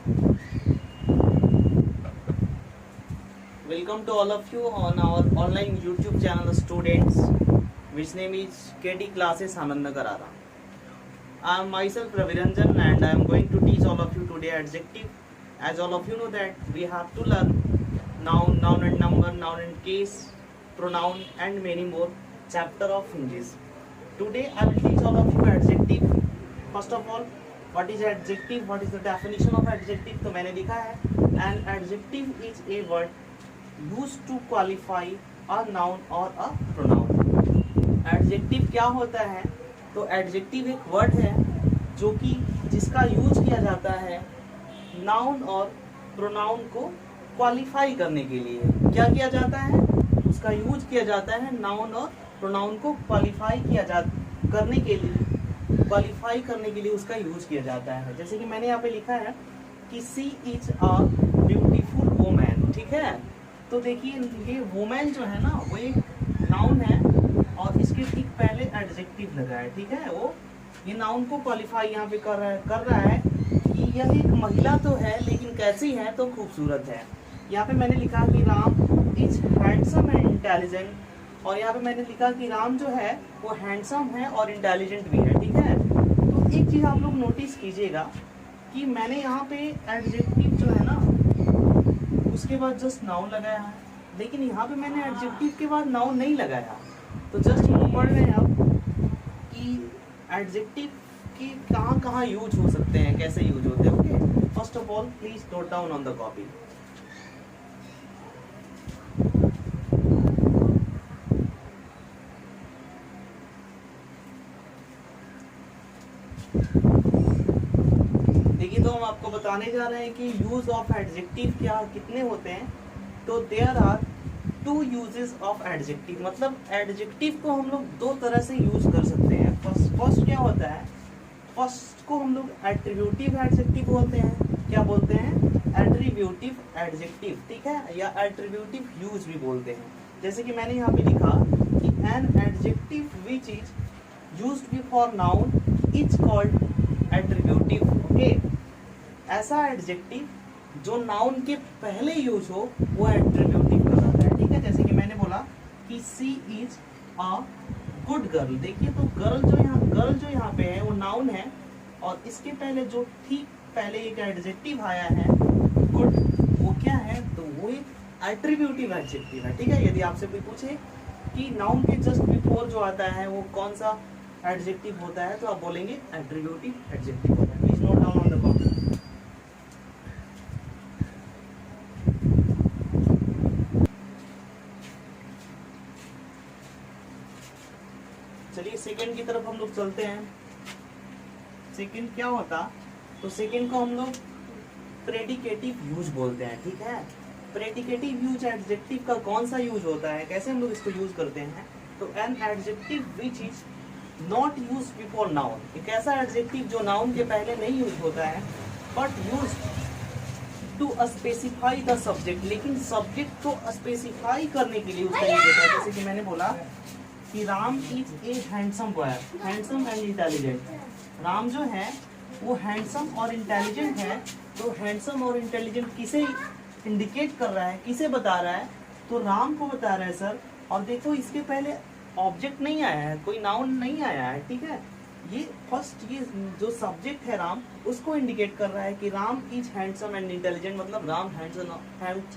Welcome to all of you on our online YouTube channel, students, which name is KT Classes Anandagarara. I am myself Raviranjan and I am going to teach all of you today adjective. As all of you know that we have to learn noun, noun and number, noun and case, pronoun and many more chapter of English. Today I will teach all of you adjective. First of all, what is adjective? What is the definition of adjective? तो मैंने लिखा है an adjective is a word used to qualify a noun or a pronoun. Adjective क्या होता है? तो adjective एक word है जो कि जिसका यूज किया जाता है नाउन और प्रोनाउन को क्वालिफाई करने के लिए। क्या किया जाता है? उसका यूज किया जाता है नाउन और प्रोनाउन को क्वालिफाई करने के लिए उसका यूज किया जाता है। जैसे कि मैंने यहाँ पे लिखा है कि सी इज अ ब्यूटीफुल वुमन, ठीक है। तो देखिए ये वुमेन जो है ना वो एक नाउन है और इसके ठीक पहले एडजेक्टिव लगा है, ठीक है। वो ये नाउन को क्वालिफाई यहाँ पे कर रहा है कि यह एक महिला तो है लेकिन कैसी है? तो खूबसूरत है। यहाँ पे मैंने लिखा कि Ram is handsome and intelligent, और यहाँ पे मैंने लिखा कि राम जो है वो हैंडसम है और इंटेलिजेंट भी है, ठीक है। तो एक चीज आप लोग नोटिस कीजिएगा कि मैंने यहाँ पे एडजेक्टिव जो है ना उसके बाद जस्ट नाउन लगाया है, लेकिन यहाँ पे मैंने एडजेक्टिव के बाद नाउन नहीं लगाया। तो जस्ट हम लोग पढ़ रहे हैं अब कि एडजेक्टिव के कहाँ यूज हो सकते हैं, कैसे यूज होते हैं। Okay, first of all please note down on the copy. देखिए तो हम आपको बताने जा रहे हैं कि यूज ऑफ एडजेक्टिव कितने होते हैं। तो there are two uses of adjective, मतलब एडजेक्टिव को हम लोग दो तरह से यूज कर सकते हैं। फर्स्ट क्या होता है? फर्स्ट को हम लोग एट्रीब्यूटिव एडजेक्टिव बोलते हैं। क्या बोलते हैं? एट्रीब्यूटिव एडजेक्टिव, ठीक है, या एट्रीब्यूटिव यूज भी बोलते हैं। जैसे कि मैंने यहाँ पे लिखा कि an adjective which is used before noun is called attributive. Okay, ऐसा एडजेक्टिव जो नाउन के पहले यूज हो वो एट्रीब्यूटिव कहलाता है, ठीक है। जैसे कि मैंने बोला कि सी इज अ गुड गर्ल। देखिए तो गर्ल जो यहाँ पे है वो नाउन है और इसके पहले जो ठीक पहले एक एडजेक्टिव आया है गुड, वो क्या है? तो वो एक एट्रीब्यूटिव एडजेक्टिव है, ठीक है। यदि आपसे कोई पूछे कि नाउन के जस्ट बिफोर जो आता है वो कौन सा एडजेक्टिव होता है, तो आप बोलेंगे एट्रीब्यूटिव एडजेक्टिव होता है। Please note down on the copy. चलिए सेकंड की तरफ हम लोग चलते हैं। सेकंड क्या होता? तो सेकंड को हम लोग प्रेडिकेटिव यूज बोलते हैं, ठीक है। प्रेडिकेटिव यूज एडजेक्टिव का कौन सा यूज होता है, कैसे हम लोग इसको यूज करते हैं? तो an adjective which is not use before noun, एक ऐसा एडजेक्टिव जो नाउन के पहले नहीं यूज होता है but use to specify the subject, लेकिन सब्जेक्ट को स्पेसिफाई करने के लिए उसका यूज होता है। जैसे कि मैंने बोला कि Ram is a handsome boy, handsome and intelligent. Ram जो है वो हैंडसम और इंटेलिजेंट है। तो हैंडसम और इंटेलिजेंट किसे इंडिकेट कर रहा है, किसे बता रहा है? तो राम को बता रहा है सर। और देखो इसके पहले ऑब्जेक्ट नहीं आया है, कोई नाउन नहीं आया है, ठीक है। ये फर्स्ट ये जो सब्जेक्ट है राम उसको इंडिकेट कर रहा है कि Ram is handsome and intelligent, मतलब राम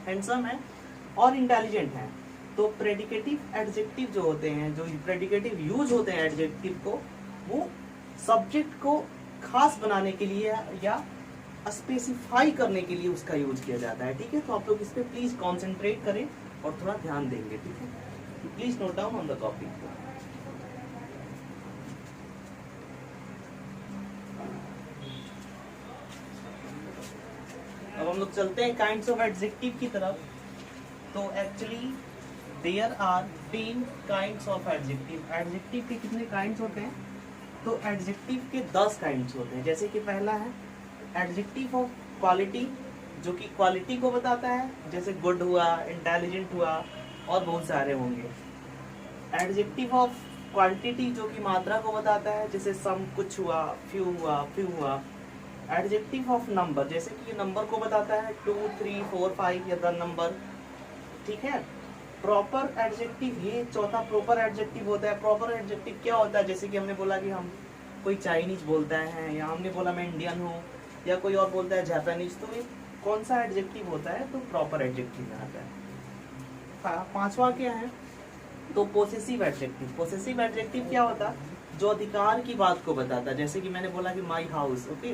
हैंडसम है और इंटेलिजेंट है। तो प्रेडिकेटिव एडजेक्टिव जो होते हैं, जो प्रेडिकेटिव यूज होते हैं एडजेक्टिव को, वो सब्जेक्ट को खास बनाने के लिए या स्पेसिफाई करने के लिए उसका यूज किया जाता है, ठीक है। तो आप लोग इस पे प्लीज कॉन्सेंट्रेट करें और थोड़ा ध्यान देंगे, ठीक है। Please note down on the copy. अब हम लोग चलते हैं काइंड्स ऑफ एडजेक्टिव की तरफ। तो actually there are 10 kinds of adjective. Adjective के कितने काइंड्स होते हैं? तो एडजेक्टिव के 10 काइंड्स होते हैं। जैसे कि पहला है एडजेक्टिव ऑफ क्वालिटी, जो कि क्वालिटी को बताता है, जैसे गुड हुआ, इंटेलिजेंट हुआ और बहुत सारे होंगे। एडजेक्टिव ऑफ क्वांटिटी जो कि मात्रा को बताता है, जैसे सम कुछ हुआ, फ्यू हुआ। एडजेक्टिव ऑफ नंबर, जैसे कि ये नंबर को बताता है 2 3 4 5 या द नंबर, ठीक है। प्रॉपर एडजेक्टिव, ये चौथा प्रॉपर एडजेक्टिव होता है। प्रॉपर एडजेक्टिव क्या होता है, जैसे कि हमने बोला कि हम कोई चाइनीज बोलता है, या हमने बोला मैं इंडियन हूँ, या कोई और बोलता है जापानीज, तो ये कौन सा एडजेक्टिव होता है, तो प्रॉपर एडजेक्टिव में आता है। पांचवा क्या है, तो पोसेसिव एडजेक्टिव। पोसेसिव एडजेक्टिव क्या होता है, जो अधिकार की बात को बताता है, जैसे कि मैंने बोला कि my house, okay,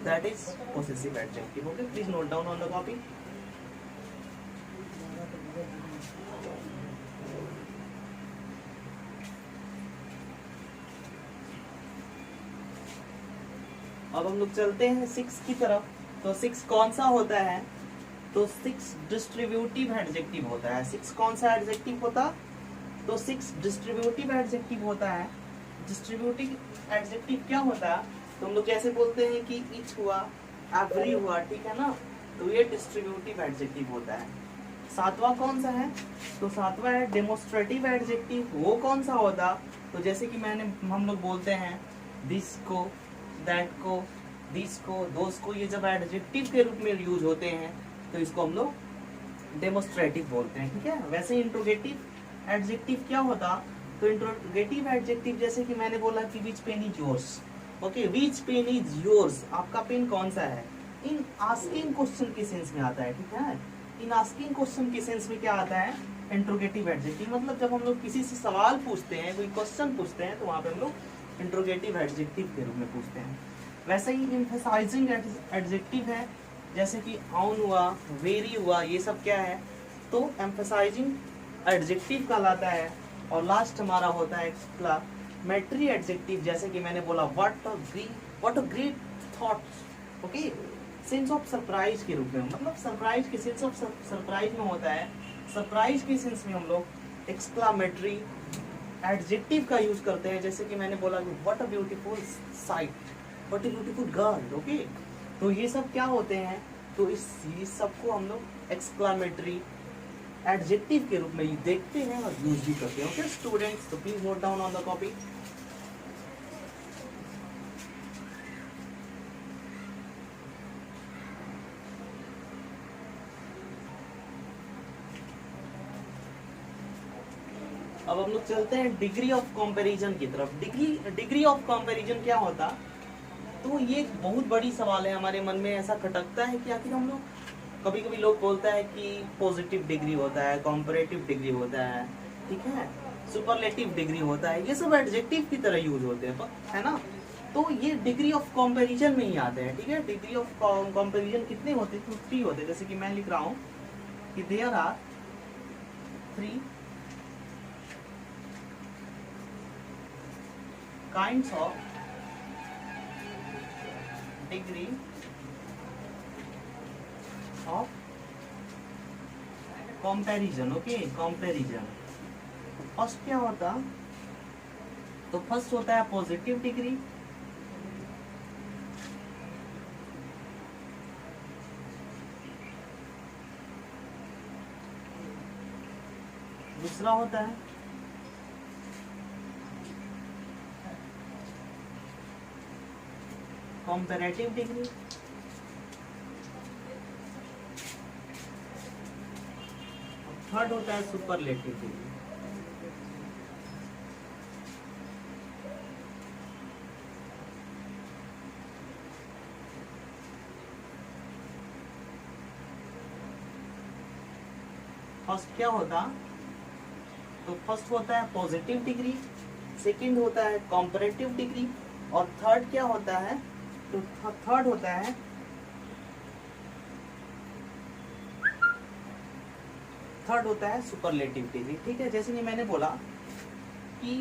that is possessive adjective. Okay, please note down on the copy. अब हम लोग चलते हैं 6 की तरफ। तो 6 कौन सा होता है, तो 6 डिस्ट्रीब्यूटिव एडजेक्टिव होता है। 6 कौन सा एडजेक्टिव होता, तो 6 डिस्ट्रीब्यूटिव एडजेक्टिव होता है। डिस्ट्रीब्यूटिव एडजेक्टिव क्या होता है, तो हम लोग जैसे बोलते हैं कि ईच हुआ, एवरी हुआ, ठीक है ना, तो ये डिस्ट्रीब्यूटिव एडजेक्टिव होता है। 7वां कौन सा है, तो 7वां है डेमोस्ट्रेटिव एडजेक्टिव। वो कौन सा होता, तो जैसे कि हम लोग बोलते हैं दिस को, दैट को, दिस को, दोस को, ये जब एडजेक्टिव के रूप में यूज होते हैं तो इसको हम लोग डेमोस्ट्रेटिव बोलते हैं, ठीक है। वैसे इंट्रोगेटिव एडजेक्टिव क्या होता, तो इंट्रोगेटिव एडजेक्टिव जैसे कि मैंने बोला कि which pen is yours, okay, which pen is yours, आपका पेन कौन सा है, इन आस्किंग क्वेश्चन के सेंस में आता है, ठीक है। इन आस्किंग क्वेश्चन के सेंस में क्या आता है, इंट्रोगेटिव एडजेक्टिव। मतलब जब हम लोग किसी से सवाल पूछते हैं, कोई क्वेश्चन पूछते हैं, तो वहां पे हम लोग इंट्रोगेटिव एडजेक्टिव के रूप में पूछते हैं। वैसे ही एम्फसाइजिंग एडजेक्टिव है, जैसे कि ऑन हुआ, वेरी हुआ, ये सब क्या है, तो एम्फसाइजिंग एडजेक्टिव कहलाता है। और लास्ट हमारा होता है एक्सक्लामेटरी एडजेक्टिव, जैसे कि मैंने बोला what a great thoughts, okay, sense of surprise के रूप में, मतलब सरप्राइज के सेंस ऑफ सरप्राइज में होता है। सरप्राइज के सेंस में हम लोग एक्सक्लामेटरी एडजेक्टिव का यूज करते हैं, जैसे कि मैंने बोला कि what a beautiful sight, what a beautiful girl, okay, तो ये सब क्या होते हैं, तो इस सबको हम लोग एक्सक्लामेटरी एडजेक्टिव के रूप में देखते हैं और यूज भी करते हैं। ओके स्टूडेंट्स, तो please note down on the copy. अब हम लोग चलते हैं डिग्री ऑफ कंपैरिजन की तरफ। डिग्री ऑफ कंपैरिजन क्या होता, तो ये बहुत बड़ी सवाल है, हमारे मन में ऐसा खटकता है कि आखिर हम लोग, कभी कभी लोग बोलता है कि पॉजिटिव डिग्री होता है, कंपैरेटिव डिग्री होता है, ठीक है, सुपरलेटिव डिग्री होता है, ये सब एडजेक्टिव की तरह यूज होते हैं, है ना। तो ये डिग्री ऑफ कंपैरिजन में ही आते हैं, ठीक है। डिग्री ऑफ कंपैरिजन कितने होते हैं, तो 3 होते हैं, जैसे कि मैं लिख रहा हूँ कि there are 3 kinds of degree of comparison, okay, comparison. First क्या होता, तो फर्स्ट होता है पॉजिटिव डिग्री, दूसरा होता है कंपैरेटिव डिग्री, थर्ड होता है सुपरलेटिव डिग्री। फर्स्ट क्या होता, तो फर्स्ट होता है पॉजिटिव डिग्री, सेकंड होता है कंपैरेटिव डिग्री, और थर्ड क्या होता है, तो थर्ड होता है सुपरलेटिव डिग्री, ठीक है। जैसे कि मैंने बोला कि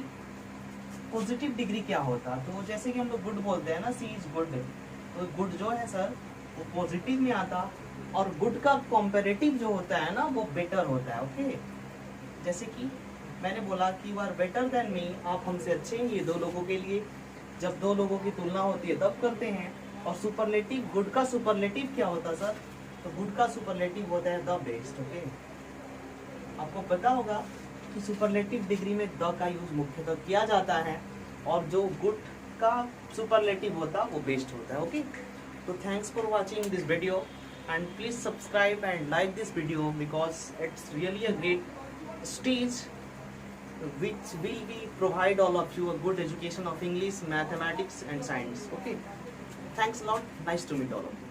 पॉजिटिव डिग्री क्या होता, तो जैसे कि हम लोग गुड बोलते हैं ना, सी इज गुड, तो गुड जो है सर वो पॉजिटिव में आता, और गुड का कंपैरेटिव जो होता है ना वो बेटर होता है, ओके। जैसे कि मैंने बोला कि you are better than me, आप हमसे अच्छे हैं, ये 2 लोगों के लिए, जब 2 लोगों की तुलना होती है तब करते हैं। और सुपरलेटिव, गुड का सुपरलेटिव क्या होता सर, तो गुड का सुपरलेटिव होता है द बेस्ट, ओके। आपको पता होगा कि सुपरलेटिव डिग्री में द का यूज मुख्यतः किया जाता है, और जो गुड का सुपरलेटिव होता है वो बेस्ट होता है, okay. So thanks for watching this video, and please subscribe and like this video because it's really a great stage which will be provide all of you a good education of English, mathematics and science. Okay, thanks a lot. Nice to meet all of you.